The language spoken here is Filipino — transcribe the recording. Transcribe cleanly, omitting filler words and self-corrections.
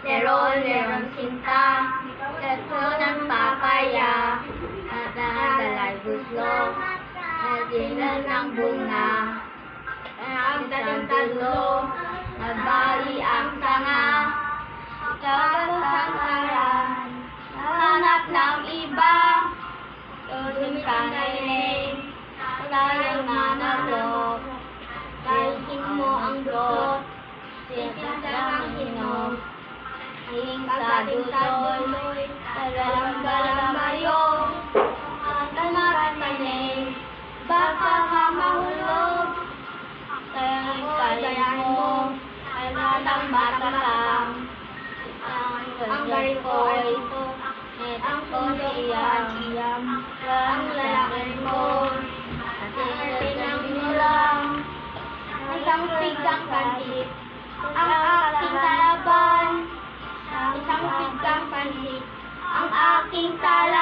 Lerong sinta, tatlo ng papaya, at nagalay guslo, at dinan ng bunga. Ang dating tatlo, nagbali ang sanga, tapos ang aran, hanap ng iba, tuloy ka na rin, tayo na nalok, kain mo ang brot, sikat lang ang hinog. Hiling sa duloy, talagang mayong, ang tanaran maning, baka ka mahulog. Kayahin mo, ay batang bata lang. Ang galing ko ay ito, ang siyam, ang lalaki mo, at ilang lang, isang pigang pansit, ang aking kalaban. Isang pigang pansit, ang aking kalaban.